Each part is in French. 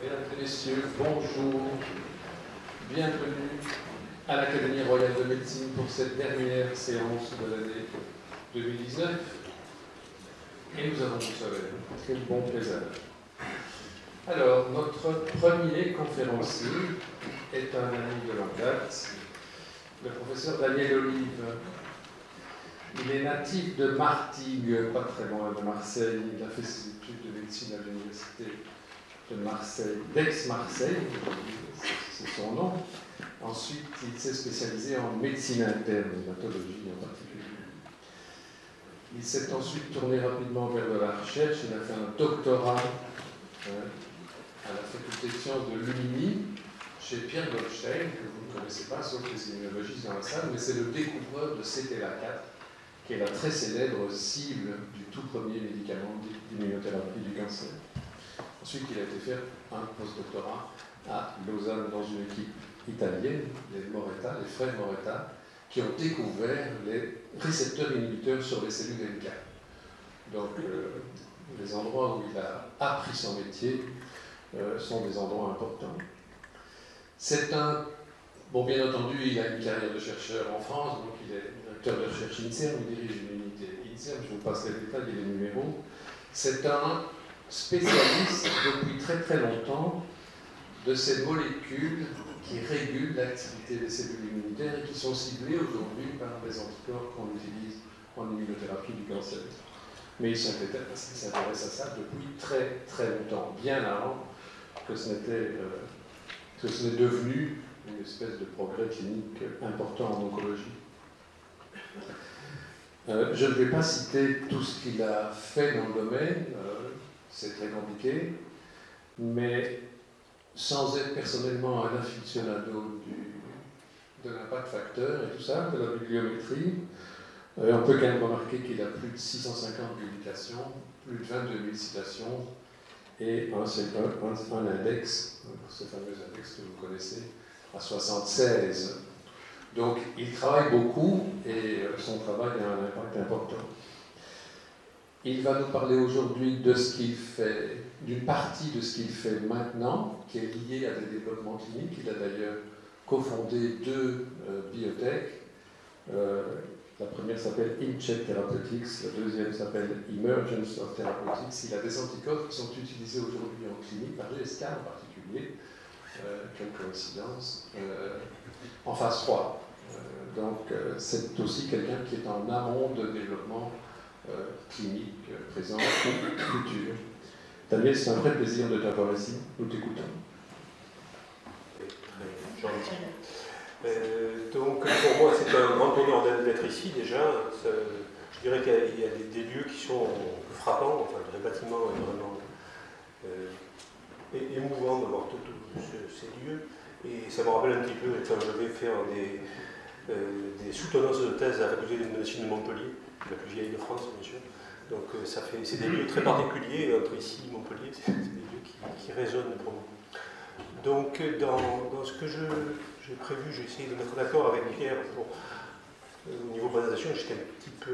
Mesdames et messieurs, bonjour, bienvenue à l'Académie royale de médecine pour cette dernière séance de l'année 2019. Et nous avons, vous savez, quel bon présage. Alors, notre premier conférencier est un ami de longue date, le professeur Daniel Olive. Il est natif de Martigues, pas très loin de Marseille. Il a fait ses études de médecine à l'université de Marseille, d'Aix-Marseille, c'est son nom. Ensuite, il s'est spécialisé en médecine interne, hématologie en particulier. Il s'est ensuite tourné rapidement vers de la recherche. Il a fait un doctorat à la faculté de sciences de Lumini, chez Pierre Goldstein, que vous ne connaissez pas, sauf les immunologistes dans la salle, mais c'est le découvreur de CTLA4, qui est la très célèbre cible du tout premier médicament d'immunothérapie du cancer. Ensuite, il a été faire un postdoctorat à Lausanne dans une équipe italienne, les Moretta, les frères Moretta, qui ont découvert les récepteurs inhibiteurs sur les cellules NK. Donc, les endroits où il a appris son métier sont des endroits importants. C'est un... Bon, bien entendu, il a une carrière de chercheur en France, donc il est directeur de recherche INSERM, il dirige une unité INSERM, je vous passe les détails et les numéros. C'est un spécialiste depuis très très longtemps de ces molécules qui régulent l'activité des cellules immunitaires et qui sont ciblées aujourd'hui par les anticorps qu'on utilise en immunothérapie du cancer. Mais il s'intéresse à ça depuis très très longtemps, bien avant que ce n'est devenu une espèce de progrès clinique important en oncologie. Je ne vais pas citer tout ce qu'il a fait dans le domaine, c'est très compliqué, mais sans être personnellement un aficionado de l'impact facteur et tout ça, de la bibliométrie, on peut quand même remarquer qu'il a plus de 650 publications, plus de 22 000 citations et un index, ce fameux index que vous connaissez, à 76. Donc il travaille beaucoup et son travail a un impact important. Il va nous parler aujourd'hui de ce qu'il fait, d'une partie de ce qu'il fait maintenant, qui est liée à des développements cliniques. Il a d'ailleurs cofondé deux biotech. La première s'appelle InCheck Therapeutics, la deuxième s'appelle Emergence of Therapeutics. Il a des anticorps qui sont utilisés aujourd'hui en clinique, par GSK en particulier, quelle coïncidence, en phase 3. Donc c'est aussi quelqu'un qui est en amont de développement clinique, présent ou futur. Daniel, c'est un vrai plaisir de t'avoir ici. Nous t'écoutons. Donc pour moi c'est un grand honneur d'être ici déjà. Je dirais qu'il y a des lieux qui sont frappants, enfin le bâtiment est vraiment émouvant de voir tous ces lieux. Et ça me rappelle un petit peu quand je vais faire des soutenances de thèse à la faculté de médecine de Montpellier, la plus vieille de France bien sûr. Donc c'est des lieux très particuliers, entre ici et Montpellier, c'est des lieux qui résonnent pour nous. Donc dans ce que j'ai prévu, j'ai essayé de mettre d'accord avec Pierre au niveau présentation, c'était un petit peu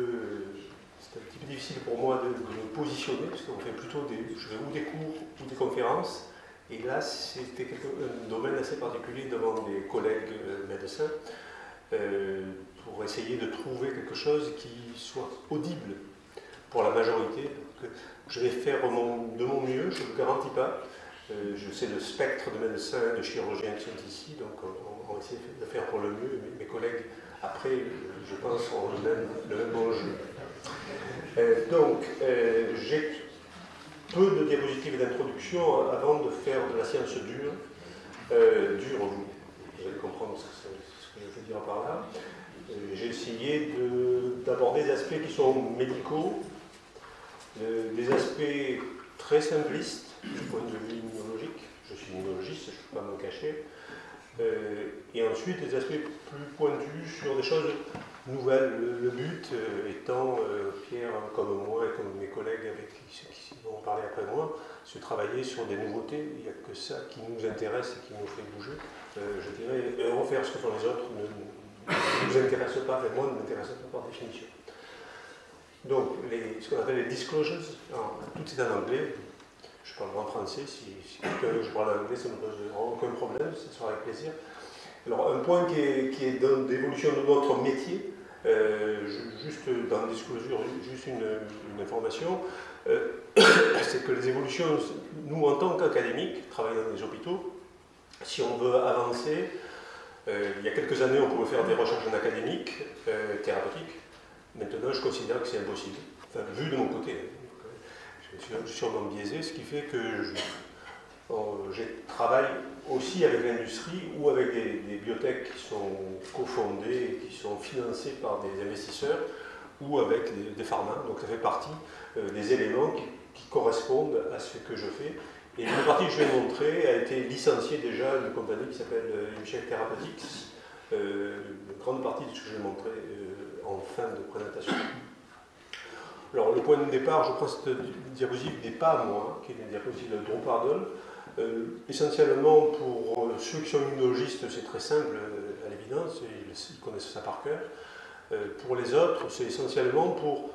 difficile pour moi de me positionner, parce qu'on fait plutôt je fais ou des cours ou des conférences, et là c'était un domaine assez particulier devant des collègues médecins, pour essayer de trouver quelque chose qui soit audible pour la majorité. Donc, je vais faire de mon mieux, je ne le garantis pas. Je sais le spectre de médecins, de chirurgiens qui sont ici, donc on va essayer de faire pour le mieux. Mes collègues, après, je pense, auront le même enjeu. Donc, j'ai peu de diapositives d'introduction avant de faire de la science dure. Vous allez comprendre ce que je veux dire par là. J'ai essayé d'aborder des aspects qui sont médicaux, des aspects très simplistes du point de vue immunologique. Je suis immunologiste, je ne peux pas m'en cacher. Et ensuite des aspects plus pointus sur des choses nouvelles. Le but étant, Pierre comme moi et comme mes collègues avec qui vont parler après moi, c'est de travailler sur des nouveautés. Il n'y a que ça qui nous intéresse et qui nous fait bouger. Je dirais, refaire ce que font les autres ne nous intéresse pas, et moi ne m'intéresse pas par définition. Donc, ce qu'on appelle les disclosures, alors, tout est en anglais, Je parlerai en français, si je parle en anglais, ça ne me pose aucun problème, ça sera avec plaisir. Alors, un point qui est dans l'évolution de notre métier, juste dans le disclosure, juste une information, c'est que les évolutions, nous en tant qu'académiques, travaillant dans les hôpitaux, si on veut avancer, il y a quelques années on pouvait faire des recherches en académique, thérapeutiques. Maintenant je considère que c'est impossible, enfin, vu de mon côté. Je suis sûrement biaisé, ce qui fait que je travaille aussi avec l'industrie ou avec des biotech qui sont cofondées et qui sont financées par des investisseurs ou avec des pharma. Donc ça fait partie des éléments qui correspondent à ce que je fais. Et une partie que je vais montrer a été licenciée déjà d'une compagnie qui s'appelle Imcheck Therapeutics. Une grande partie de ce que je vais montrer en fin de présentation. Alors le point de départ, je prends cette diapositive n'est pas à moi, qui est une diapositive de Drew Pardon. Essentiellement pour ceux qui sont immunologistes, c'est très simple à l'évidence, ils connaissent ça par cœur. Pour les autres, c'est essentiellement pour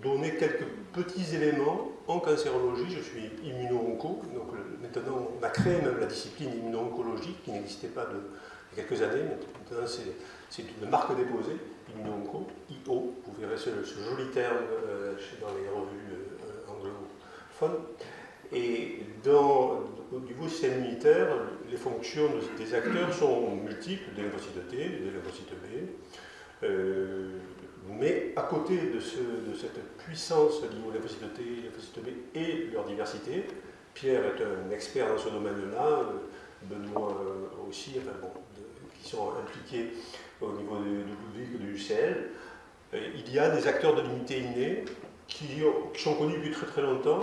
donner quelques petits éléments en cancérologie. Je suis immuno-onco, donc maintenant on a créé même la discipline immuno-oncologie qui n'existait pas il y a quelques années. Maintenant c'est une marque déposée, immuno-onco, IO. Vous verrez ce joli terme dans les revues anglophones. Et au niveau du système immunitaire, les fonctions des acteurs sont multiples, des lymphocytes T, des lymphocytes B. Mais à côté de cette puissance liée aux lymphocytes T, lymphocytes B et leur diversité, Pierre est un expert dans ce domaine-là, Benoît aussi, enfin bon, qui sont impliqués au niveau du Ludwig et du UCL. Il y a des acteurs de l'immunité innée qui sont connus depuis très très longtemps,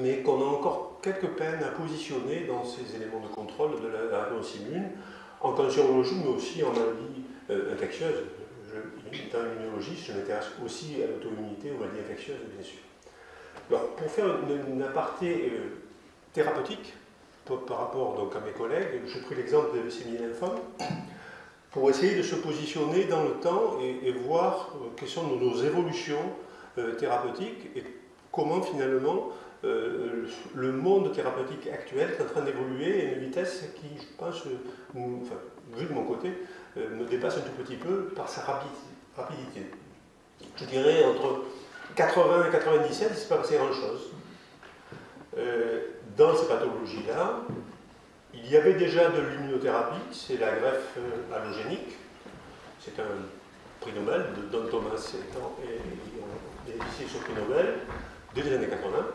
mais qu'on a encore quelques peines à positionner dans ces éléments de contrôle de la réponse immune, en cancérologie, mais aussi en maladie infectieuse. Étant immunologiste, je m'intéresse aussi à l'auto-immunité, aux maladies infectieuses, bien sûr. Alors, pour faire une aparté thérapeutique, par rapport donc, à mes collègues, j'ai pris l'exemple de leucémie lymphome, pour essayer de se positionner dans le temps et voir quelles sont nos évolutions thérapeutiques et comment finalement le monde thérapeutique actuel est en train d'évoluer à une vitesse qui, je pense, enfin, vu de mon côté, me dépasse un tout petit peu par sa rapidité. Je dirais entre 80 et 97, il ne s'est pas passé grand-chose. Dans ces pathologies-là, il y avait déjà de l'immunothérapie, c'est la greffe allogénique. C'est un prix Nobel de Don Thomas et bénéficié de ce prix Nobel dès les années 80.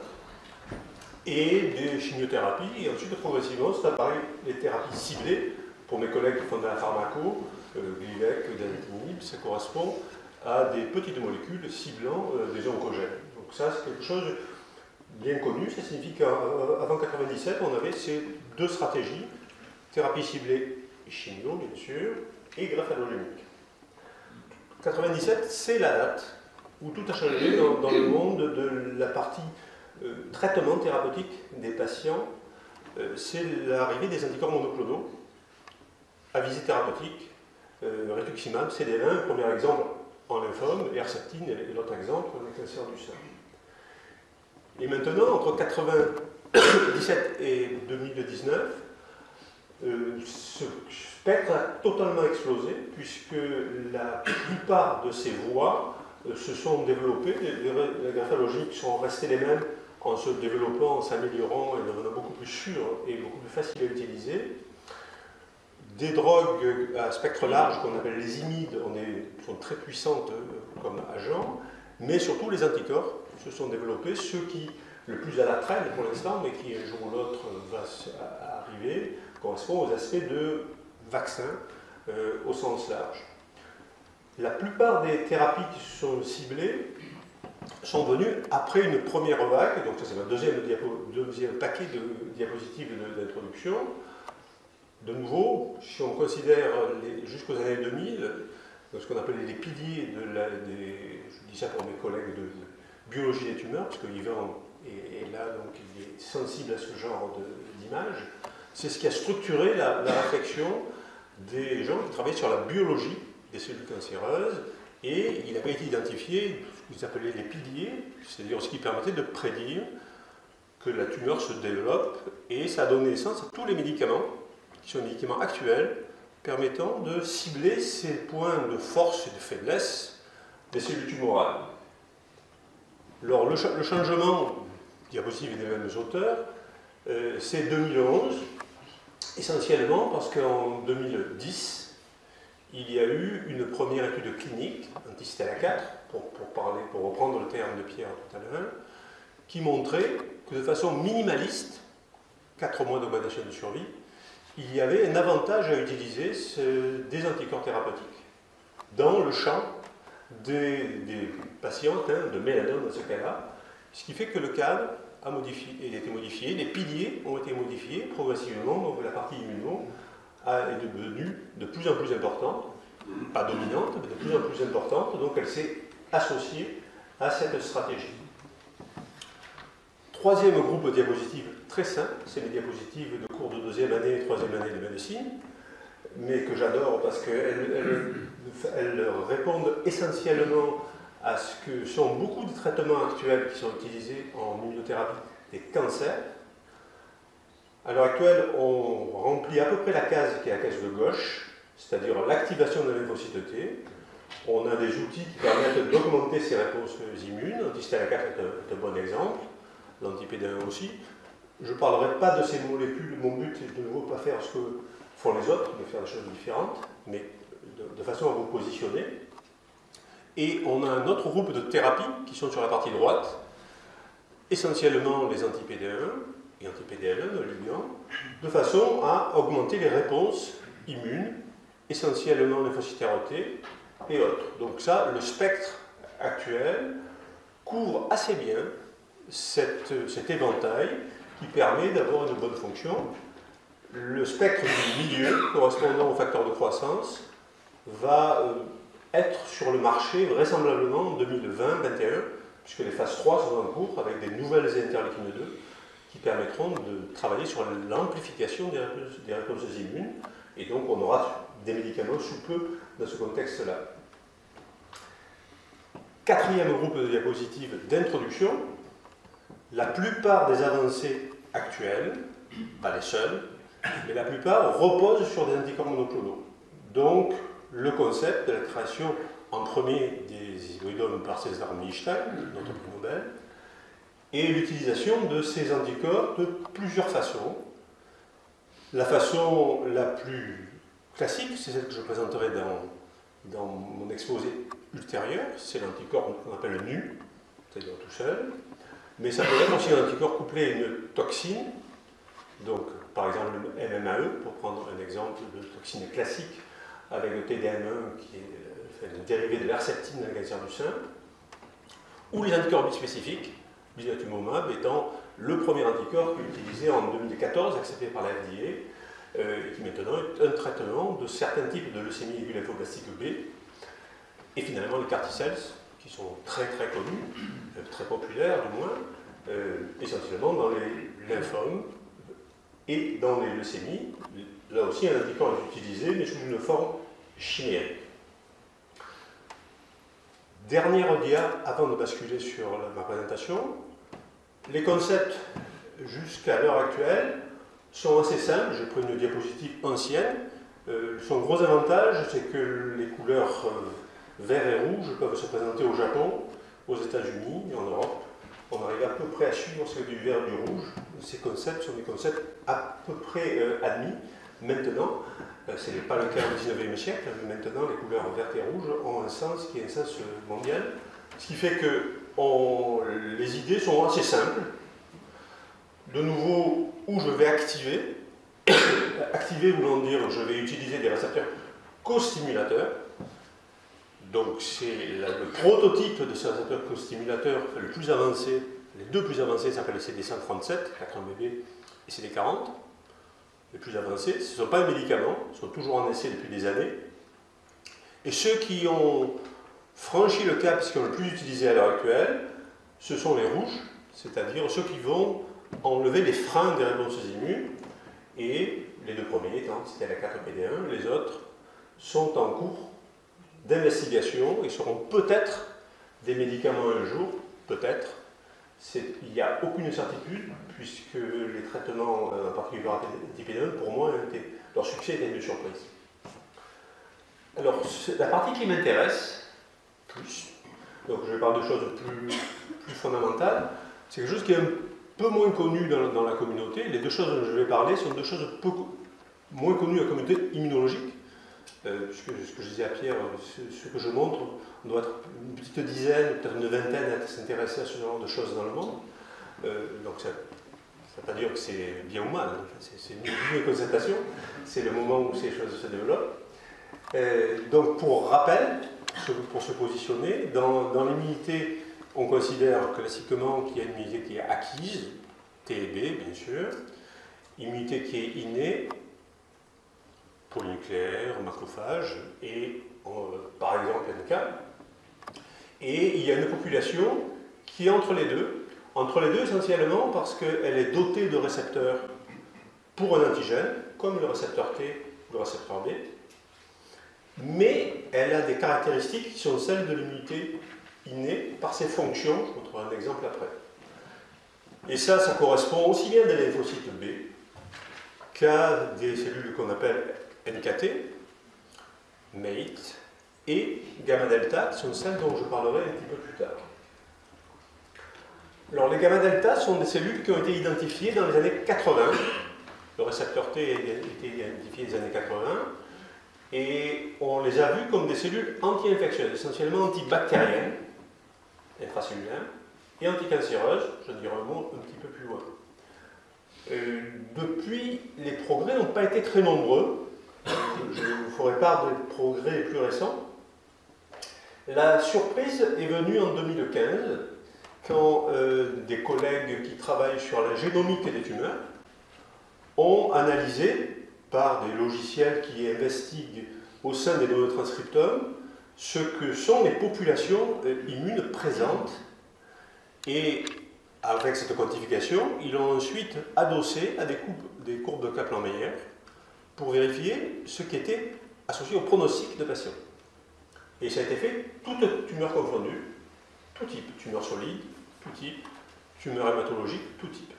Et des chimiothérapies, et ensuite progressivement, c'est apparu les thérapies ciblées. Pour mes collègues qui font de la pharmaco, Glivec, Danitinib, ça correspond à des petites molécules ciblant des oncogènes. Donc ça, c'est quelque chose de bien connu. Ça signifie qu'avant 97, on avait ces deux stratégies, thérapie ciblée et chimio, bien sûr, et greffe allogénique. 97, c'est la date où tout a changé dans le monde de la partie traitement thérapeutique des patients. C'est l'arrivée des anticorps monoclonaux à visée thérapeutique, rituximab, CD20, premier exemple en lymphome, et Herceptine, et l'autre exemple en cancer du sein. Et maintenant, entre 1997 et 2019, ce spectre a totalement explosé, puisque la plupart de ces voies se sont développées. Les greffes allogiques sont restées les mêmes en se développant, en s'améliorant, et devenant beaucoup plus sûres et beaucoup plus faciles à utiliser. Des drogues à spectre large, qu'on appelle les IMID, sont très puissantes comme agents, mais surtout les anticorps se sont développés, ceux qui, le plus à la traîne pour l'instant, mais qui un jour ou l'autre va arriver, correspondent aux aspects de vaccins au sens large. La plupart des thérapies qui sont ciblées sont venues après une première vague, donc ça c'est ma deuxième paquet de diapositives d'introduction. De nouveau, si on considère jusqu'aux années 2000, ce qu'on appelle les piliers je dis ça pour mes collègues de biologie des tumeurs, parce que Yvan est là, donc il est sensible à ce genre d'image, c'est ce qui a structuré la réflexion des gens qui travaillaient sur la biologie des cellules cancéreuses, et il avait été identifié ce qu'ils appelaient les piliers, c'est-à-dire ce qui permettait de prédire que la tumeur se développe et ça a donné naissance à tous les médicaments, qui sont des médicaments actuels, permettant de cibler ces points de force et de faiblesse des cellules tumorales. Alors, le changement, diapositive est des mêmes auteurs, c'est 2011, essentiellement parce qu'en 2010, il y a eu une première étude clinique, anti-CTLA-4, pour reprendre le terme de Pierre tout à l'heure, qui montrait que de façon minimaliste, 4 mois d'augmentation de survie, il y avait un avantage à utiliser des anticorps thérapeutiques dans le champ des patientes de mélanome dans ce cas-là, ce qui fait que le cadre a été modifié, les piliers ont été modifiés progressivement, donc la partie immuno est devenue de plus en plus importante, pas dominante, mais de plus en plus importante, donc elle s'est associée à cette stratégie. Troisième groupe de diapositives très simple, c'est les diapositives de cours de deuxième année et troisième année de médecine, mais que j'adore parce qu'elles répondent essentiellement à ce que sont beaucoup de traitements actuels qui sont utilisés en immunothérapie des cancers. À l'heure actuelle, on remplit à peu près la case qui est la case de gauche, c'est-à-dire l'activation de la lymphocyte T. On a des outils qui permettent d'augmenter ces réponses immunes. Anti-CTLA-4 est un bon exemple, l'anti-PD-1 aussi. Je ne parlerai pas de ces molécules, mon but est de nouveau pas faire ce que font les autres, de faire des choses différentes, mais de façon à vous positionner. Et on a un autre groupe de thérapies qui sont sur la partie droite, essentiellement les anti-PD-1 et anti-PD-L1, le ligand, de façon à augmenter les réponses immunes, essentiellement lymphocytaires T et autres. Donc ça, le spectre actuel couvre assez bien cet éventail qui permet d'avoir une bonne fonction. Le spectre du milieu, correspondant au facteur de croissance, va être sur le marché vraisemblablement en 2020-2021, puisque les phases 3 sont en cours avec des nouvelles interleukines 2 qui permettront de travailler sur l'amplification des réponses immunes, et donc on aura des médicaments sous peu dans ce contexte-là. Quatrième groupe de diapositives d'introduction, la plupart des avancées actuelles, pas les seules, mais la plupart reposent sur des anticorps monoclonaux. Donc, le concept de la création en premier des hybridomes par César Milstein, notre prix Nobel, et l'utilisation de ces anticorps de plusieurs façons. La façon la plus classique, c'est celle que je présenterai dans mon exposé ultérieur, c'est l'anticorps qu'on appelle le NU, c'est-à-dire tout seul, mais ça peut être aussi un anticorps couplé à une toxine, donc par exemple le MMAE, pour prendre un exemple de toxine classique, avec le TDM1 qui est un dérivé de l'herceptine dans le cancer du sein, ou les anticorps bispécifiques, blinatumomab étant le premier anticorps qui est utilisé en 2014, accepté par la FDA, qui maintenant est un traitement de certains types de leucémie aiguë lymphoblastique B, et finalement les CAR-T-cells, qui sont très très connus, très populaires du moins, essentiellement dans les lymphomes et dans les leucémies. Là aussi, un anticorps est utilisé, mais sous une forme chimienne. Dernière dia, avant de basculer sur ma présentation. Les concepts, jusqu'à l'heure actuelle, sont assez simples. J'ai pris une diapositive ancienne. Son gros avantage, c'est que les couleurs vert et rouge peuvent se présenter au Japon, aux États-Unis et en Europe. On arrive à peu près à suivre ce que du vert et du rouge. Ces concepts sont des concepts à peu près admis. Maintenant, ce n'est pas le cas au XIXe siècle, mais maintenant les couleurs vertes et rouges ont un sens qui est un sens mondial. Ce qui fait que les idées sont assez simples. De nouveau, où je vais activer. Activer voulant dire je vais utiliser des récepteurs co-stimulateurs. Donc c'est le prototype de ces récepteurs co-stimulateurs le plus avancé. Les deux plus avancés s'appellent CD137, 80BB et CD40. Les plus avancés, ce ne sont pas des médicaments, ils sont toujours en essai depuis des années. Et ceux qui ont franchi le cap, qui ont le plus utilisé à l'heure actuelle, ce sont les rouges, c'est-à-dire ceux qui vont enlever les freins des réponses immunes, et les deux premiers étant CTLA-4 PD-1, les autres sont en cours d'investigation et seront peut-être des médicaments un jour, peut-être, il n'y a aucune certitude, puisque les traitements, en particulier par antipénol, pour moi, leur succès était une surprise. Alors, la partie qui m'intéresse plus, donc je parle de choses plus fondamentales, c'est quelque chose qui est un peu moins connu dans la communauté. Les deux choses dont je vais parler sont deux choses moins connues dans la communauté immunologique. Puisque ce que je disais à Pierre, ce que je montre, on doit être une petite dizaine, peut-être une vingtaine à s'intéresser à ce genre de choses dans le monde. Donc ça ne veut pas dire que c'est bien ou mal, hein. C'est une constatation, c'est le moment où ces choses se développent. Donc pour rappel, pour se positionner, dans l'immunité, on considère classiquement qu'il y a une immunité qui est acquise, T et B bien sûr, immunité qui est innée, polynucléaire, macrophage, et par exemple NK. Et il y a une population qui est entre les deux essentiellement parce qu'elle est dotée de récepteurs pour un antigène, comme le récepteur T ou le récepteur B, mais elle a des caractéristiques qui sont celles de l'immunité innée par ses fonctions, je vous montrerai un exemple après. Et ça correspond aussi bien à des lymphocytes B qu'à des cellules qu'on appelle NKT, MATE et gamma delta, qui sont celles dont je parlerai un petit peu plus tard. Alors les gamma delta sont des cellules qui ont été identifiées dans les années 80. Le récepteur T a été identifié dans les années 80 et on les a vues comme des cellules anti-infectieuses, essentiellement antibactériennes, intracellulaires, et anticancéreuses, je dirai un mot un petit peu plus loin. Depuis, les progrès n'ont pas été très nombreux. Je vous ferai part des progrès les plus récents. La surprise est venue en 2015, quand des collègues qui travaillent sur la génomique des tumeurs ont analysé, par des logiciels qui investiguent au sein des neurotranscriptomes, ce que sont les populations immunes présentes. Et avec cette quantification, ils l'ont ensuite adossé à des courbes de Kaplan-Meier pour vérifier ce qui était associé au pronostic de patients. Et ça a été fait, toutes tumeurs confondues, tout type, tumeurs solides, tout type, tumeurs hématologiques, tout type.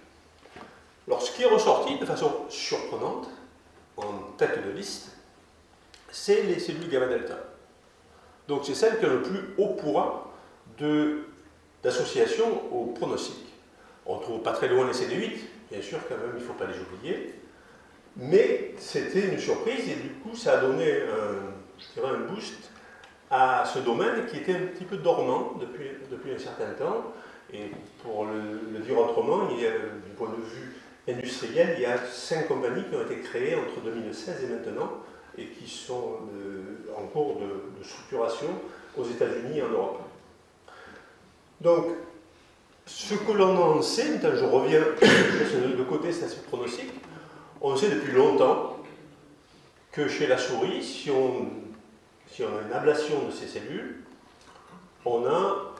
Alors ce qui est ressorti de façon surprenante, en tête de liste, c'est les cellules gamma delta. Donc c'est celles qui ont le plus haut poids d'association au pronostic. On ne trouve pas très loin les CD8, bien sûr, quand même, il ne faut pas les oublier. Mais c'était une surprise et du coup, ça a donné un boost à ce domaine qui était un petit peu dormant depuis un certain temps. Et pour le dire autrement, du point de vue industriel, il y a 5 compagnies qui ont été créées entre 2016 et maintenant et qui sont en cours de structuration aux États-Unis et en Europe. Donc, ce que l'on en sait, je reviens sur le côté statistique pronostic, on sait depuis longtemps que chez la souris, si on a une ablation de ces cellules, on a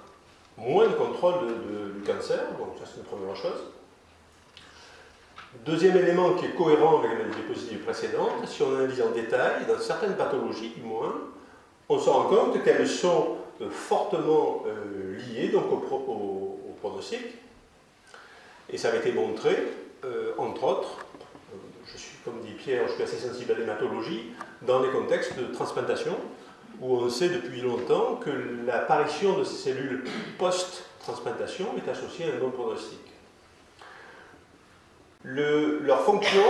moins de contrôle du cancer, donc ça c'est une première chose. Deuxième élément qui est cohérent avec la diapositive précédente, si on analyse en détail, dans certaines pathologies du moins, on se rend compte qu'elles sont fortement liées donc, au pronostic. Et ça avait été montré, entre autres, comme dit Pierre, je suis assez sensible à l'hématologie, dans les contextes de transplantation, où on sait depuis longtemps que l'apparition de ces cellules post-transplantation est associée à un bon pronostic. Leur fonction,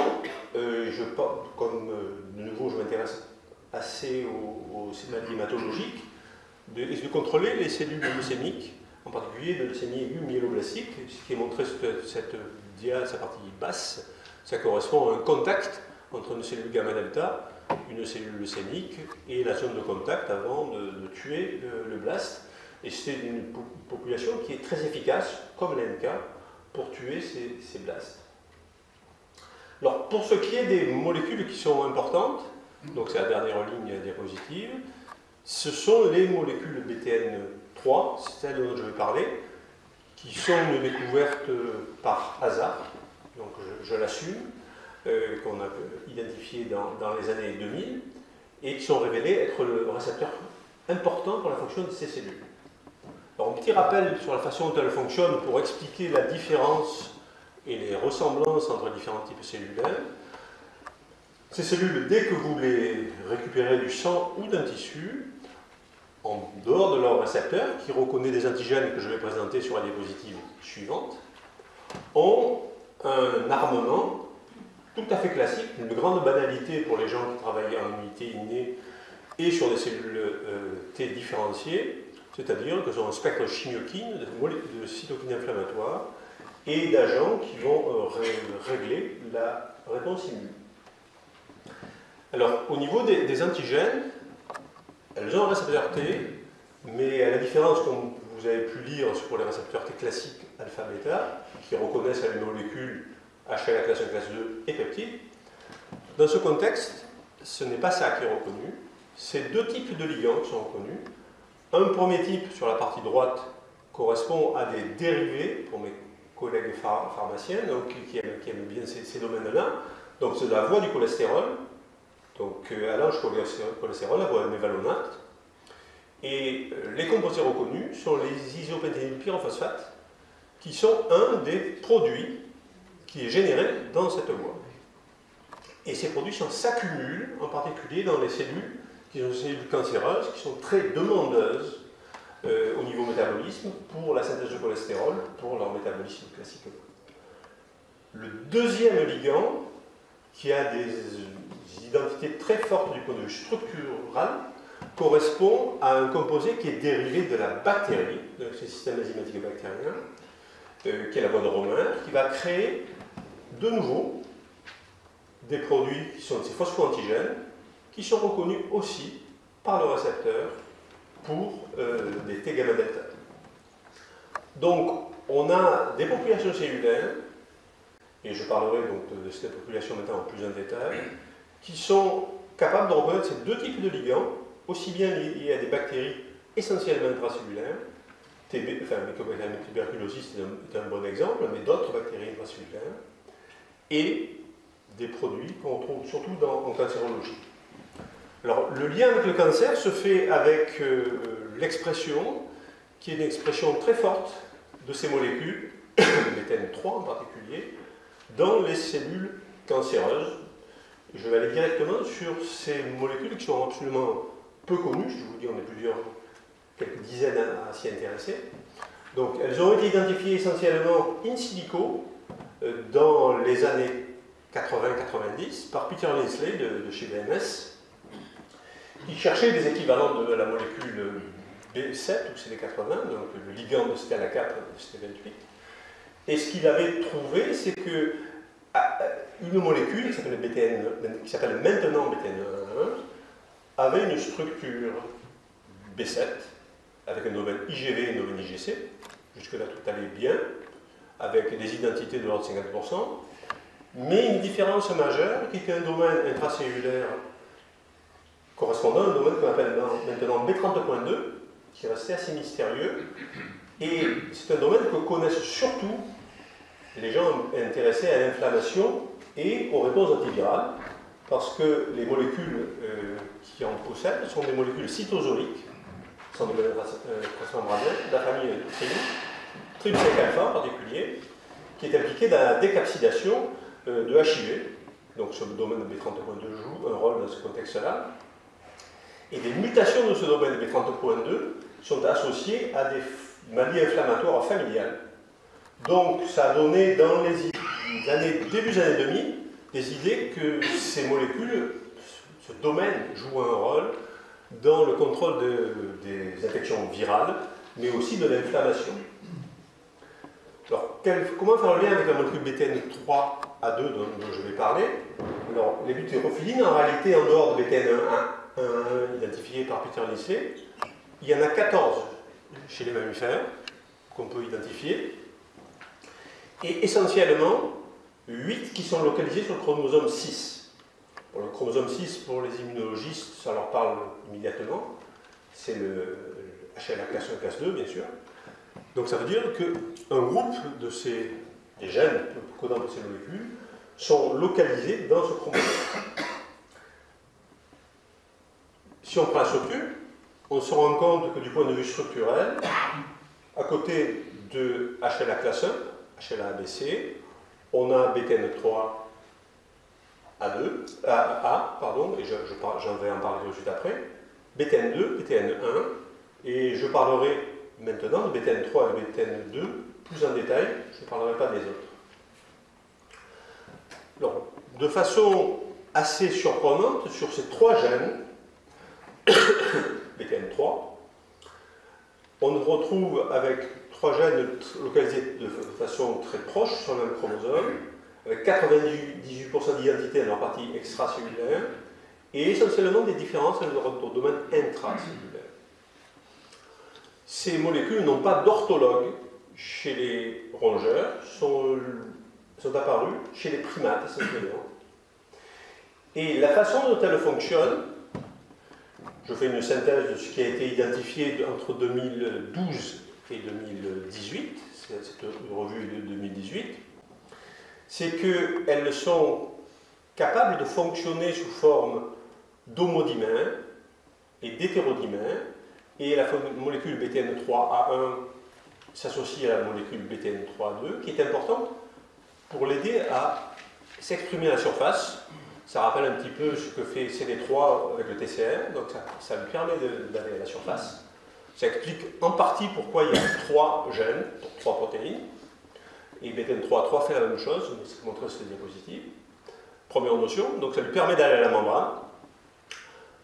comme de nouveau je m'intéresse assez aux maladies hématologiques, est de contrôler les cellules leucémiques, en particulier de leucémie aiguë myéloblastique. Ce qui est montré sur cette dia, sa partie basse, ça correspond à un contact entre une cellule gamma delta, une cellule leucémique et la zone de contact avant de tuer le blast. Et c'est une population qui est très efficace, comme l'NK, pour tuer ces blasts. Alors, pour ce qui est des molécules qui sont importantes, donc c'est la dernière ligne diapositive, ce sont les molécules BTN3, c'est celles dont je vais parler, qui sont une découverte par hasard, donc je l'assume, qu'on a identifié dans les années 2000, et qui sont révélées être le récepteur important pour la fonction de ces cellules. Alors Alors, un petit rappel sur la façon dont elle fonctionne pour expliquer la différence et les ressemblances entre différents types cellulaires. Ces cellules, dès que vous les récupérez du sang ou d'un tissu, en dehors de leur récepteur, qui reconnaît des antigènes que je vais présenter sur la diapositive suivante, ont un armement tout à fait classique, une grande banalité pour les gens qui travaillent en unité innée et sur des cellules T différenciées, c'est-à-dire qu'elles ont un spectre chimiokine, de cytokines inflammatoires et d'agents qui vont régler la réponse immune. Alors, au niveau des antigènes, elles ont un récepteur T, mais à la différence, comme vous avez pu lire pour les récepteurs T classiques alpha-bêta, qui reconnaissent les molécules HLA classe 1, classe 2 et peptides, dans ce contexte, ce n'est pas ça qui est reconnu. C'est deux types de ligands qui sont reconnus. Un premier type, sur la partie droite, correspond à des dérivés, pour mes collègues pharmaciens, donc, qui aiment bien ces domaines-là. Donc c'est la voie du cholestérol, donc allonge cholestérol, la voie mévalonate. Et les composés reconnus sont les isopenténylpyrophosphate, qui sont un des produits qui est généré dans cette voie. Et ces produits s'accumulent, en particulier dans les cellules qui sont des cellules cancéreuses, qui sont très demandeuses au niveau métabolisme pour la synthèse de cholestérol, pour leur métabolisme classique. Le deuxième ligand, qui a des identités très fortes du point de vue structural, correspond à un composé qui est dérivé de la bactérie, de ce système enzymatique bactérien, qui est la voie de Romain, qui va créer de nouveau des produits qui sont ces phosphoantigènes, qui sont reconnus aussi par le récepteur pour des T gamma delta. Donc, on a des populations cellulaires, et je parlerai donc de cette population maintenant en plus en détail, qui sont capables de reconnaître ces deux types de ligands, aussi bien liés à des bactéries essentiellement intracellulaires, Mycobacterium tuberculosis est un bon exemple, mais d'autres bactéries intracellulaires, et des produits qu'on trouve surtout en cancérologie. Alors, le lien avec le cancer se fait avec l'expression, qui est une expression très forte de ces molécules, BTN3 en particulier, dans les cellules cancéreuses. Je vais aller directement sur ces molécules qui sont absolument peu connues. Je vous dis, on est quelques dizaines à s'y intéresser. Donc, elles ont été identifiées essentiellement in silico dans les années 80-90 par Peter Linsley de chez BMS, qui cherchait des équivalents de la molécule B7 ou CD80, donc le ligand de CTLA4 de CD28. Et ce qu'il avait trouvé, c'est que une molécule qui s'appelle maintenant BTN1 avait une structure B7 avec un domaine IgV et un domaine IgC. Jusque-là, tout allait bien, avec des identités de l'ordre de 50%, mais une différence majeure qui était un domaine intracellulaire correspondant à un domaine qu'on appelle maintenant B30.2, qui restait assez mystérieux, et c'est un domaine que connaissent surtout les gens intéressés à l'inflammation et aux réponses antivirales, parce que les molécules qui en possèdent sont des molécules cytosoliques, sont des molécules transmembraneuses, de la famille TRIP5-alpha en particulier, qui est impliquée dans la décapsidation de HIV. Donc ce domaine de B30.2 joue un rôle dans ce contexte-là. Et des mutations de ce domaine de B30.2 sont associées à des maladies inflammatoires familiales. Donc ça a donné dans les début des années 2000 des idées que ces molécules, ce domaine joue un rôle dans le contrôle des infections virales, mais aussi de l'inflammation. Alors, comment faire le lien avec la molécule BTN3A2 dont je vais parler? Alors, les butyrophilines, en réalité, en dehors de BTN1 identifié par Peter Linsley, il y en a 14 chez les mammifères qu'on peut identifier, et essentiellement 8 qui sont localisés sur le chromosome 6. Pour le chromosome 6, pour les immunologistes, ça leur parle immédiatement. C'est le HLA classe 1, classe 2, bien sûr. Donc ça veut dire qu'un groupe des gènes codant pour ces molécules sont localisés dans ce chromosome. Si on prend un recul, on se rend compte que du point de vue structurel, à côté de HLA classe 1, HLA ABC, on a BTN3A, pardon, et j'en vais en parler tout de suite après, BTN2, BTN1, et je parlerai maintenant de BTN3 et BTN2 plus en détail, je ne parlerai pas des autres. Alors, de façon assez surprenante, sur ces trois gènes, BTN3, on nous retrouve avec trois gènes localisés de façon très proche sur le même chromosome, avec 98% d'identité dans leur partie extracellulaire, et essentiellement des différences dans le domaine intracellulaire. Ces molécules n'ont pas d'orthologue chez les rongeurs, sont apparues chez les primates essentiellement. Et la façon dont elles fonctionnent, je fais une synthèse de ce qui a été identifié entre 2012 et 2018, cette revue de 2018, c'est qu'elles sont capables de fonctionner sous forme d'homodimères et d'hétérodimères, et la molécule BTN3A1 s'associe à la molécule BTN3A2, qui est importante pour l'aider à s'exprimer à la surface. Ça rappelle un petit peu ce que fait CD3 avec le TCR, donc ça lui permet d'aller à la surface. Ça explique en partie pourquoi il y a 3 gènes, pour 3 protéines, et BTN3A3 fait la même chose, c'est montré sur cette diapositive. Première notion, donc ça lui permet d'aller à la membrane.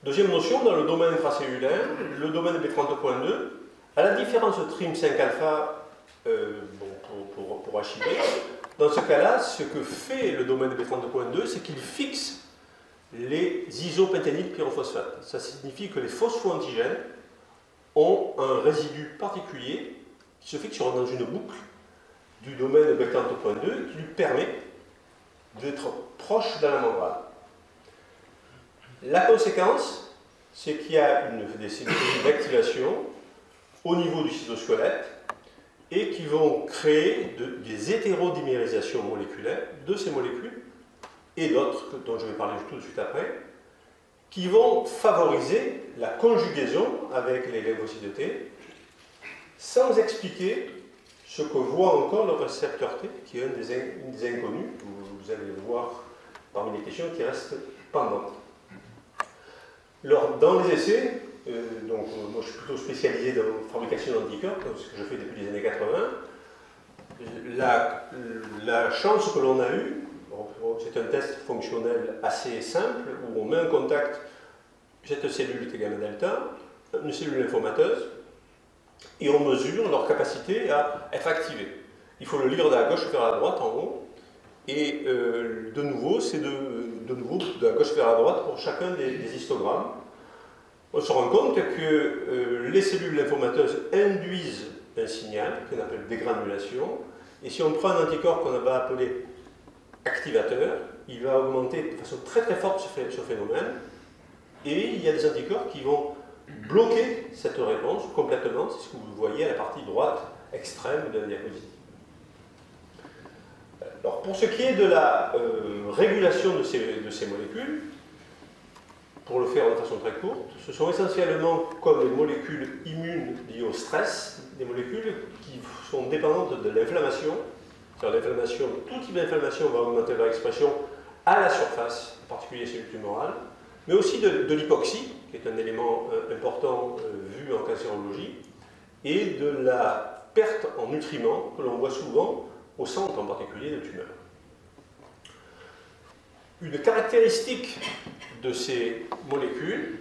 Deuxième notion, dans le domaine intracellulaire, le domaine B32.2, à la différence de TRIM5-alpha pour HIV, dans ce cas-là, ce que fait le domaine B32.2, c'est qu'il fixe les isopentényl pyrophosphate. Ça signifie que les phosphoantigènes ont un résidu particulier qui se fixe dans une boucle du domaine B32.2 qui lui permet d'être proche de la membrane. La conséquence, c'est qu'il y a des cellules d'activation au niveau du cytosquelette et qui vont créer des hétérodimérisations moléculaires de ces molécules et d'autres, dont je vais parler tout de suite après, qui vont favoriser la conjugaison avec les lymphocytes T sans expliquer ce que voit encore le récepteur T, qui est une des inconnues, vous allez le voir parmi les questions qui restent pendantes. Alors, dans les essais, moi je suis plutôt spécialisé dans la fabrication d'anticorps, ce que je fais depuis les années 80. La chance que l'on a eue, c'est un test fonctionnel assez simple, où on met en contact cette cellule T-gamma delta, une cellule lymphomateuse, et on mesure leur capacité à être activée. Il faut le lire de la gauche vers la droite en haut, et de nouveau, c'est de nouveau de la gauche vers la droite pour chacun des histogrammes. On se rend compte que les cellules lymphomateuses induisent un signal qu'on appelle dégranulation, et si on prend un anticorps qu'on va appeler activateur, il va augmenter de façon très très forte ce phénomène, et il y a des anticorps qui vont bloquer cette réponse complètement, c'est ce que vous voyez à la partie droite extrême de la diapositive. Alors, pour ce qui est de la régulation de ces molécules, pour le faire de façon très courte, ce sont essentiellement comme les molécules immunes liées au stress, des molécules qui sont dépendantes de l'inflammation. L'inflammation, tout type d'inflammation va augmenter leur expression à la surface, en particulier les cellules tumorales, mais aussi de l'hypoxie, qui est un élément important vu en cancérologie, et de la perte en nutriments que l'on voit souvent au centre en particulier de tumeurs. Une caractéristique de ces molécules,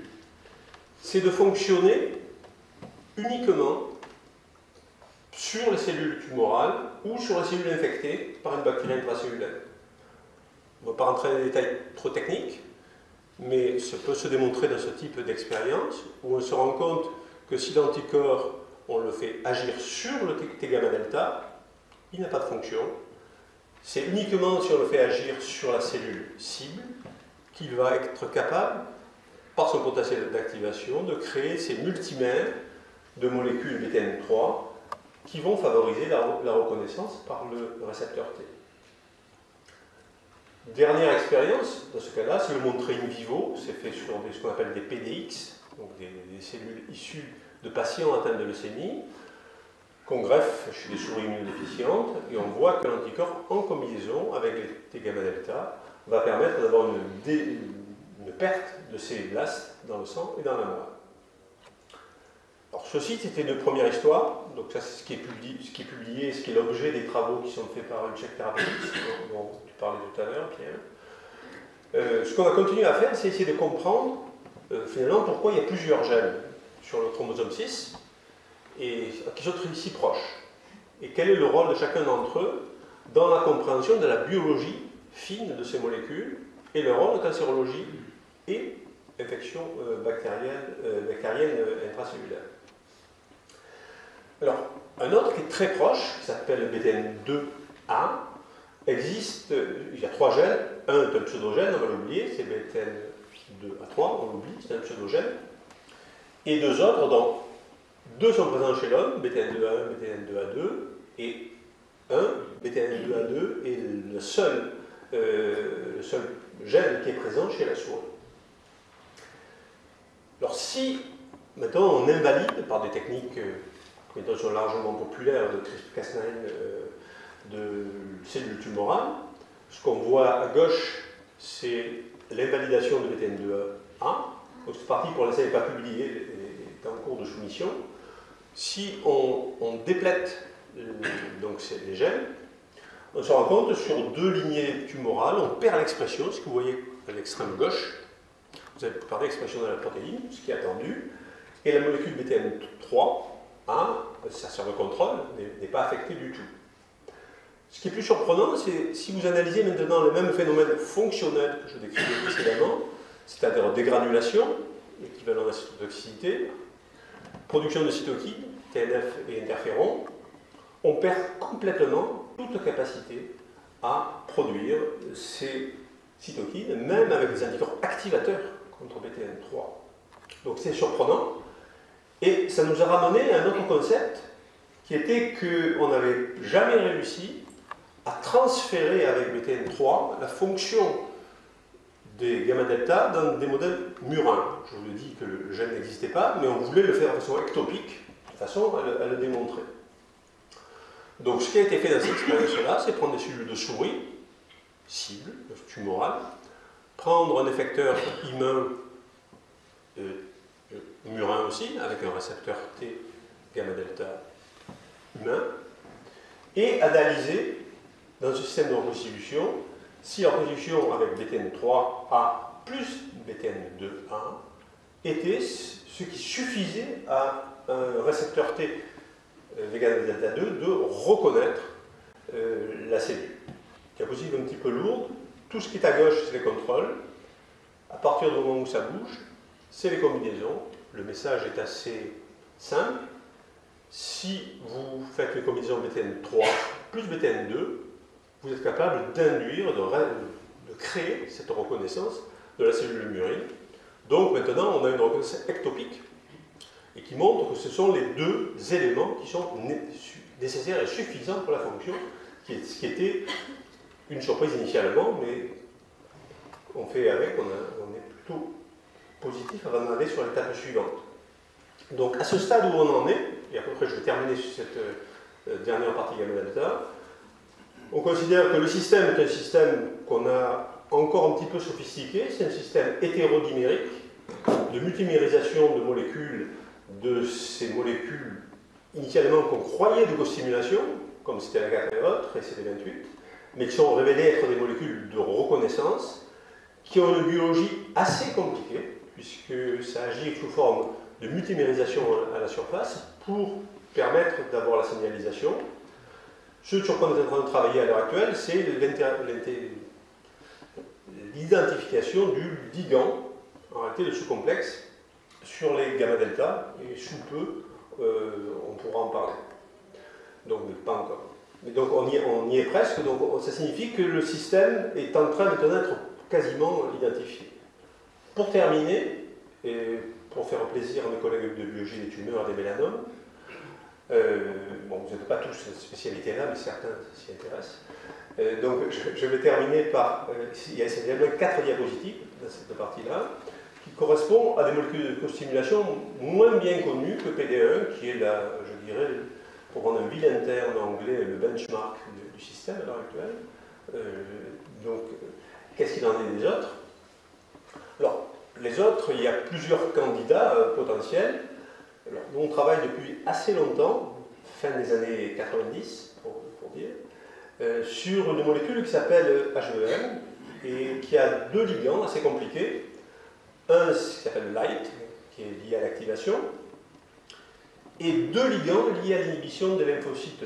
c'est de fonctionner uniquement sur les cellules tumorales ou sur les cellules infectées par une bactérie intracellulaire. On ne va pas rentrer dans les détails trop techniques, mais ça peut se démontrer dans ce type d'expérience où on se rend compte que si l'anticorps, on le fait agir sur le T-gamma delta, il n'a pas de fonction. C'est uniquement si on le fait agir sur la cellule cible qu'il va être capable, par son potentiel d'activation, de créer ces multimères de molécules BTN3 qui vont favoriser la reconnaissance par le récepteur T. Dernière expérience, dans ce cas-là, c'est le montrer in vivo, c'est fait sur ce qu'on appelle des PDX, donc des cellules issues de patients atteints de leucémie, qu'on greffe chez des souris immunodéficientes et on voit que l'anticorps en combinaison avec les T gamma delta va permettre d'avoir une perte de ces blastes dans le sang et dans la moelle. Alors ceci c'était une première histoire, donc ça c'est ce qui est publié, ce qui est l'objet des travaux qui sont faits par Check Therapeutics, dont tu parlais tout à l'heure, Pierre. Ce qu'on a continué à faire, c'est essayer de comprendre finalement pourquoi il y a plusieurs gènes sur le chromosome 6 et qui sont si proches. Et quel est le rôle de chacun d'entre eux dans la compréhension de la biologie fine de ces molécules et le rôle de cancérologie et infection bactérienne intracellulaire. Alors, un autre qui est très proche, qui s'appelle BTN2A, existe, il y a 3 gènes, un est un pseudogène, on va l'oublier, c'est BTN2A3, on l'oublie, c'est un pseudogène, et 2 autres, dont 2 sont présents chez l'homme, BTN2A1, BTN2A2, et 1, BTN2A2, est le seul gène qui est présent chez la souris. Alors si, maintenant, on invalide par des techniques qui sont largement populaires de CRISPR-Cas9 de cellules tumorales, ce qu'on voit à gauche, c'est l'invalidation de BTN2A. Donc cette partie, pour l'instant, n'est pas publiée, est en cours de soumission. Si on déplète donc les gènes, on se rend compte sur 2 lignées tumorales, on perd l'expression, ce que vous voyez à l'extrême gauche. Vous avez perdu l'expression de la protéine, ce qui est attendu, et la molécule BTN3, sa sert de contrôle, n'est pas affectée du tout. Ce qui est plus surprenant, c'est si vous analysez maintenant le même phénomène fonctionnel que je décrivais précédemment, c'est-à-dire dégranulation, équivalent à la cytotoxicité, production de cytokines, TNF et interférons, on perd complètement toute capacité à produire ces cytokines, même avec des anticorps activateurs contre BTN3. Donc c'est surprenant. Et ça nous a ramené à un autre concept qui était qu'on n'avait jamais réussi à transférer avec BTN3 la fonction des gamma delta dans des modèles murins. Je vous ai dit que le gène n'existait pas, mais on voulait le faire de façon ectopique, de façon à le démontrer. Donc ce qui a été fait dans cette expérience-là, c'est prendre des cellules de souris, cibles, tumorales, prendre un effecteur humain murin aussi, avec un récepteur T gamma delta humain, et analyser dans ce système de reconstitution si la reconstitution avec BTN3A plus BTN2A était ce qui suffisait à un récepteur T gamma delta 2 de reconnaître la cellule. Diapositive un petit peu lourde, tout ce qui est à gauche c'est les contrôles, à partir du moment où ça bouge, c'est les combinaisons. Le message est assez simple. Si vous faites les combinaisons BTN3 plus BTN2, vous êtes capable d'induire, de créer cette reconnaissance de la cellule murine. Donc maintenant, on a une reconnaissance ectopique et qui montre que ce sont les 2 éléments qui sont nécessaires et suffisants pour la fonction, ce qui était une surprise initialement, mais on fait avec, on est plutôt positif avant d'aller sur l'étape suivante. Donc à ce stade où on en est, et à peu près je vais terminer sur cette dernière partie gamma delta, on considère que le système est un système qu'on a encore un petit peu sophistiqué, c'est un système hétérodimérique de multimérisation de molécules, de ces molécules initialement qu'on croyait de co-stimulation, comme c'était la 4 et autres, et c'était 28, mais qui sont révélées être des molécules de reconnaissance, qui ont une biologie assez compliquée, puisque ça agit sous forme de multimérisation à la surface pour permettre d'avoir la signalisation. Ce sur quoi on est en train de travailler à l'heure actuelle, c'est l'identification du ligand, en réalité de ce complexe, sur les gamma delta, et sous peu, on pourra en parler. Donc, mais pas encore. Mais donc, on y est presque, donc ça signifie que le système est en train maintenant d'être quasiment identifié. Pour terminer, et pour faire plaisir à mes collègues de biologie des tumeurs et des mélanomes, bon, vous n'êtes pas tous cette spécialité-là, mais certains s'y intéressent. Donc, je vais terminer par... il y a 4 diapositives dans cette partie-là, qui correspondent à des molécules de co-stimulation moins bien connues que PD1, qui est, je dirais, pour prendre un vilain terme anglais, le benchmark du système à l'heure actuelle. Donc, qu'est-ce qu'il en est des autres? Alors, les autres, il y a plusieurs candidats potentiels. Alors, nous, on travaille depuis assez longtemps, fin des années 90, pour dire, sur une molécule qui s'appelle HEM et qui a deux ligands assez compliqués. Un qui s'appelle LIGHT, qui est lié à l'activation, et deux ligands liés à l'inhibition des lymphocytes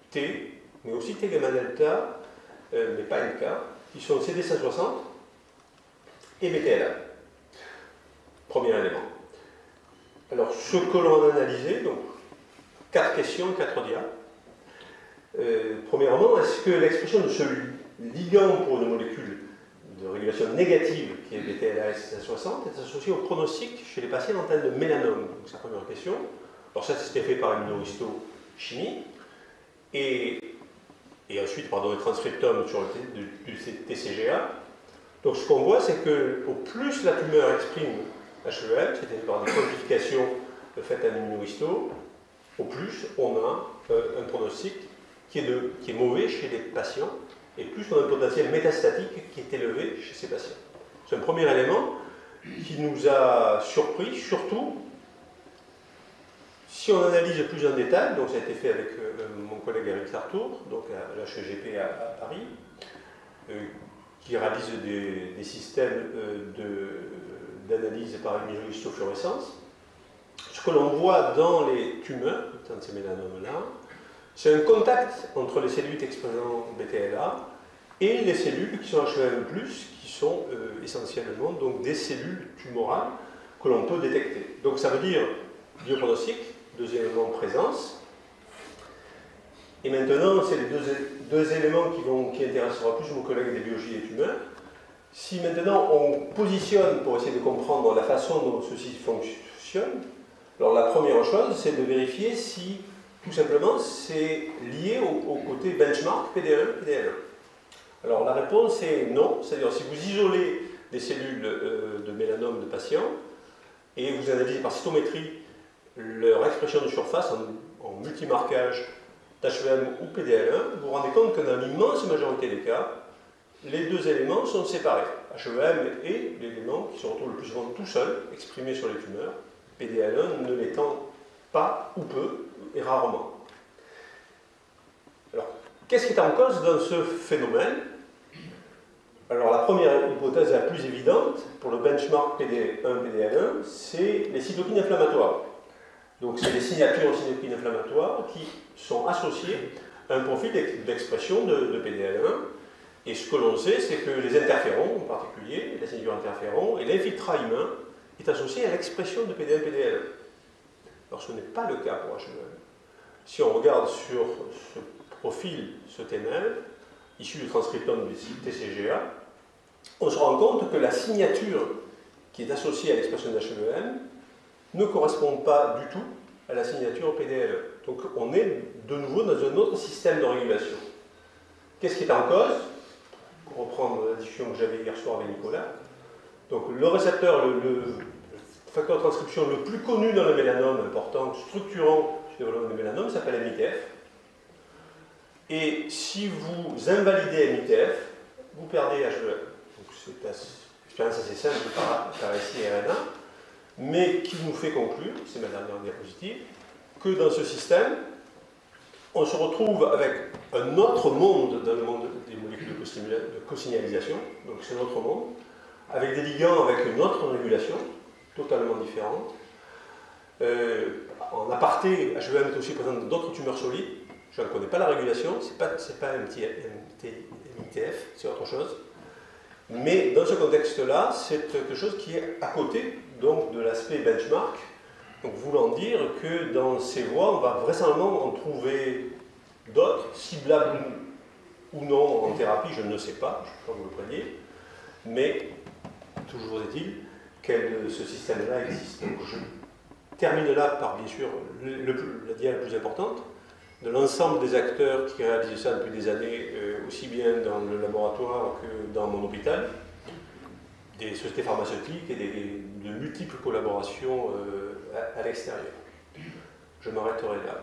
T, mais aussi T gamma delta, mais pas NK, qui sont CD160 et BTLA. Premier élément. Alors, ce que l'on a analysé, donc, 4 questions, 4 dias. Premièrement, est-ce que l'expression de ce ligand pour une molécule de régulation négative, qui est BTLA CD160, est associée au pronostic chez les patients atteints de mélanome? Donc, c'est la première question. Alors, ça, c'était fait par immunohistochimie. Et ensuite par des transcriptomes sur du TCGA. Donc ce qu'on voit, c'est que au plus la tumeur exprime HEM, c'est-à-dire par des quantifications faites à l'immunohisto, au plus on a un pronostic qui est mauvais chez les patients, et plus on a un potentiel métastatique qui est élevé chez ces patients. C'est un premier élément qui nous a surpris, surtout si on analyse plus en détail. Donc ça a été fait avec mon collègue Eric Sartour, donc à l'HEGP à Paris, qui réalise des systèmes d'analyse par immunofluorescence. Ce que l'on voit dans les tumeurs, dans ces mélanomes-là, c'est un contact entre les cellules exposant BTLA et les cellules qui sont HEM+, qui sont essentiellement donc, des cellules tumorales que l'on peut détecter. Donc ça veut dire biopronostic, deuxièmement présence. Et maintenant, c'est les deux éléments qui intéressera plus mon collègue des biologies des tumeurs. Si maintenant on positionne pour essayer de comprendre la façon dont ceci fonctionne, alors la première chose, c'est de vérifier si, tout simplement, c'est lié au côté benchmark PD1, PD1. Alors la réponse est non, c'est-à-dire si vous isolez des cellules de mélanome de patients et vous analysez par cytométrie leur expression de surface en multimarquage d'HEM ou PDL1, vous vous rendez compte que dans l'immense majorité des cas, les deux éléments sont séparés. HEM est l'élément qui se retrouve le plus souvent tout seul, exprimé sur les tumeurs, PDL1 ne l'étant pas ou peu, et rarement. Alors, qu'est-ce qui est en cause dans ce phénomène? Alors, la première hypothèse la plus évidente, pour le benchmark PD1, PDL1, c'est les cytokines inflammatoires. Donc, c'est les signatures aux cytokines inflammatoires qui sont associées à un profil d'expression de PDL1. Et ce que l'on sait, c'est que les interférons, en particulier, la signature interféron, et l'infiltrat humain est associé à l'expression de PDL, PDL1. Alors, ce n'est pas le cas pour HEM. Si on regarde sur ce profil, ce TML, issu du transcriptome du TCGA, on se rend compte que la signature qui est associée à l'expression d'HEM ne correspond pas du tout à la signature PDL. Donc on est de nouveau dans un autre système de régulation. Qu'est-ce qui est en cause? Pour reprendre la discussion que j'avais hier soir avec Nicolas, donc le récepteur, le facteur de transcription le plus connu dans le mélanome, important, structurant le développement du mélanome, s'appelle MITF. Et si vous invalidez MITF, vous perdez HEM. Donc c'est une expérience assez simple par ici RNA, mais qui nous fait conclure, c'est ma dernière diapositive, que dans ce système, on se retrouve avec un autre monde dans le monde des molécules de cosignalisation, donc c'est notre monde, avec des ligands avec une autre régulation, totalement différente. En aparté, HEM est aussi présent dans d'autres tumeurs solides. Je ne connais pas la régulation, ce n'est pas MITF, c'est autre chose. Mais dans ce contexte-là, c'est quelque chose qui est à côté donc, de l'aspect benchmark, donc voulant dire que dans ces voies, on va vraisemblablement en trouver d'autres, ciblables ou non en thérapie, je ne sais pas, je ne peux pas vous le preniez, mais toujours est-il que ce système-là existe. Donc je termine là par, bien sûr, la dia la plus importante, de l'ensemble des acteurs qui réalisent ça depuis des années, aussi bien dans le laboratoire que dans mon hôpital, des sociétés pharmaceutiques et de multiples collaborations à l'extérieur. Je m'arrêterai là.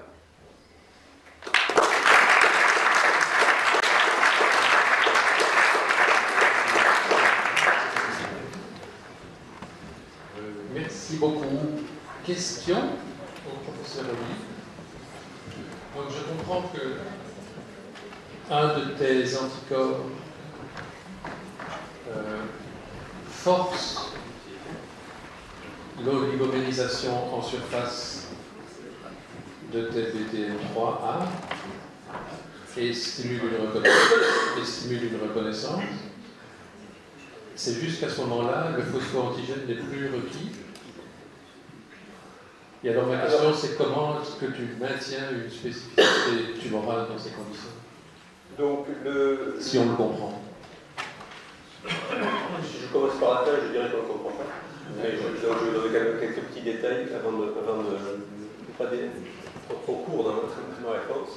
Merci beaucoup. Question au professeur Oli. Donc je comprends que un de tes anticorps force l'oligomérisation en surface de tes BTM3A et stimule une reconnaissance. C'est juste qu'à ce moment-là, le phospho-antigène n'est plus requis. Et alors ma question, c'est comment est-ce que tu maintiens une spécificité tumorale dans ces conditions? Donc, si on le comprend. Si je commence par la fin, je dirais qu'on ne comprend pas. Mais je vais donner quand même quelques petits détails avant de ne pas être trop court dans ma réponse.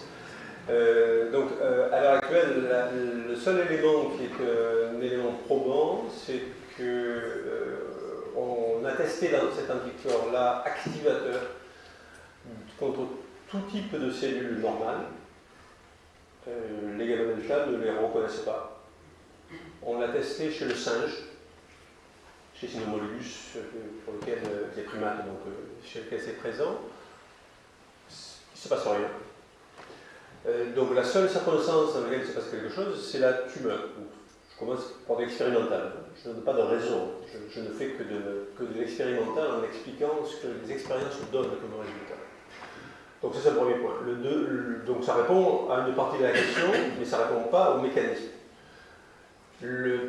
Donc, à l'heure actuelle, le seul élément qui est un élément probant, c'est qu'on a testé dans cet anticorps-là activateur contre tout type de cellules normales. Les gamma delta ne les reconnaissent pas. On l'a testé chez le singe, chez Cynomolgus, pour lequel les primates, donc chez lequel c'est présent. Il ne se passe rien. Donc la seule circonstance dans laquelle il se passe quelque chose, c'est la tumeur. Je commence par de l'expérimental. Je ne donne pas de raison. Je ne fais que de l'expérimental en expliquant ce que les expériences donnent comme résultat. Donc c'est le premier point. Donc ça répond à une partie de la question, mais ça ne répond pas au mécanisme.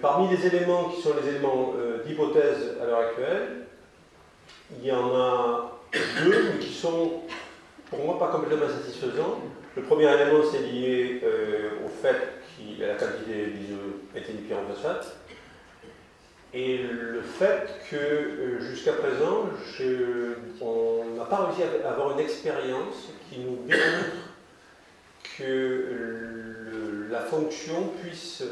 Parmi les éléments qui sont les éléments d'hypothèse à l'heure actuelle, il y en a deux, mais qui sont pour moi pas complètement satisfaisants. Le premier élément, c'est lié au fait qu'il y a la quantité d'isoéthylpyrophosphate et le fait que jusqu'à présent, on n'a pas réussi à avoir une expérience qui nous démontre que la fonction puisse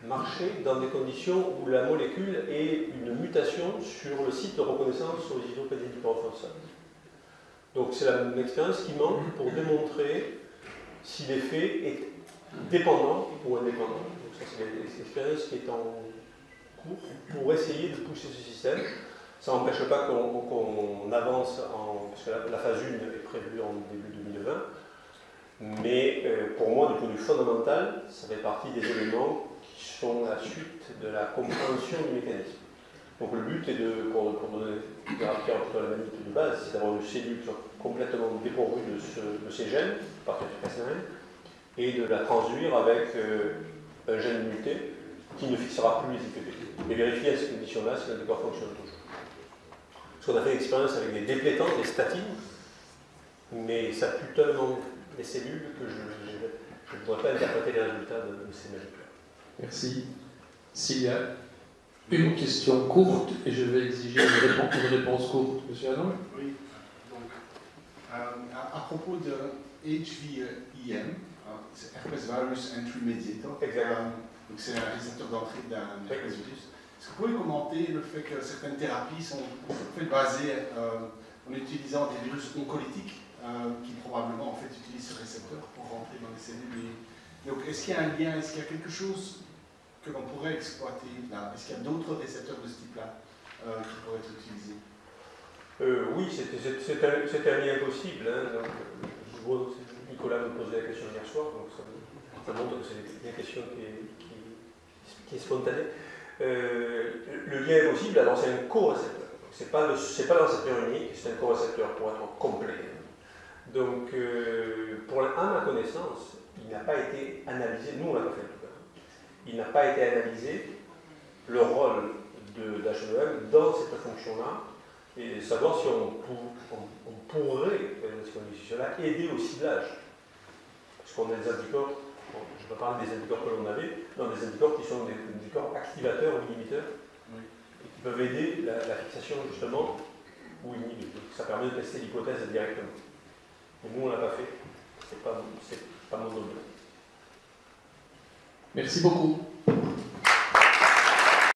marcher dans des conditions où la molécule ait une mutation sur le site de reconnaissance aux isopédidipyrophosphate. Donc c'est une expérience qui manque pour démontrer si l'effet est dépendant ou indépendant. Donc ça c'est l'expérience qui est en cours pour essayer de pousser ce système. Ça n'empêche pas qu'on avance, parce que la phase 1 est prévue en début 2020, mais pour moi, du point de vue fondamental, ça fait partie des éléments qui sont la suite de la compréhension du mécanisme. Donc le but est pour donner la manip de base, c'est d'avoir une cellule qui soit complètement dépourvue de ces gènes, par Cas9, et de la transduire avec un gène muté qui ne fixera plus les IPP. Et vérifier à ces conditions-là si l'anticorps fonctionne toujours. Parce qu'on a fait l'expérience avec des déplétants, des statines, mais ça tue tellement les cellules que je ne pourrais pas interpréter les résultats de ces molécules. Merci. S'il y a une question courte, et je vais exiger une réponse courte, monsieur Anon. Oui, donc, à propos de HVEM, c'est Herpes Virus Entry Mediator, donc c'est un récepteur d'entrée d'un herpes virus. Est-ce que vous pouvez commenter le fait que certaines thérapies sont basées en utilisant des virus oncolytiques qui probablement en fait utilisent ce récepteur pour rentrer dans les cellules. Donc est-ce qu'il y a un lien, est-ce qu'il y a quelque chose que l'on pourrait exploiter là? Est-ce qu'il y a d'autres récepteurs de ce type-là qui pourraient être utilisés? Oui, c'est un lien possible. Hein. Donc, Nicolas me posait la question hier soir, donc ça montre que c'est une question qui est spontanée. Le lien est possible, alors c'est un co-récepteur. C'est pas le récepteur unique, c'est un co-récepteur pour être complet. Donc, à ma connaissance, il n'a pas été analysé, nous on l'a pas fait en tout cas, il n'a pas été analysé le rôle d'HVEM dans cette fonction-là, et savoir si on pourrait, dans ces conditions-là, aider au ciblage. Parce qu'on a des anticorps, je ne vais pas parler des anticorps que l'on avait, non, des anticorps qui sont des anticorps activateurs ou inhibiteurs, et qui peuvent aider la fixation justement ou inhiber. Ça permet de tester l'hypothèse directement. Et nous, on ne l'a pas fait. C'est pas mon domaine. Merci beaucoup.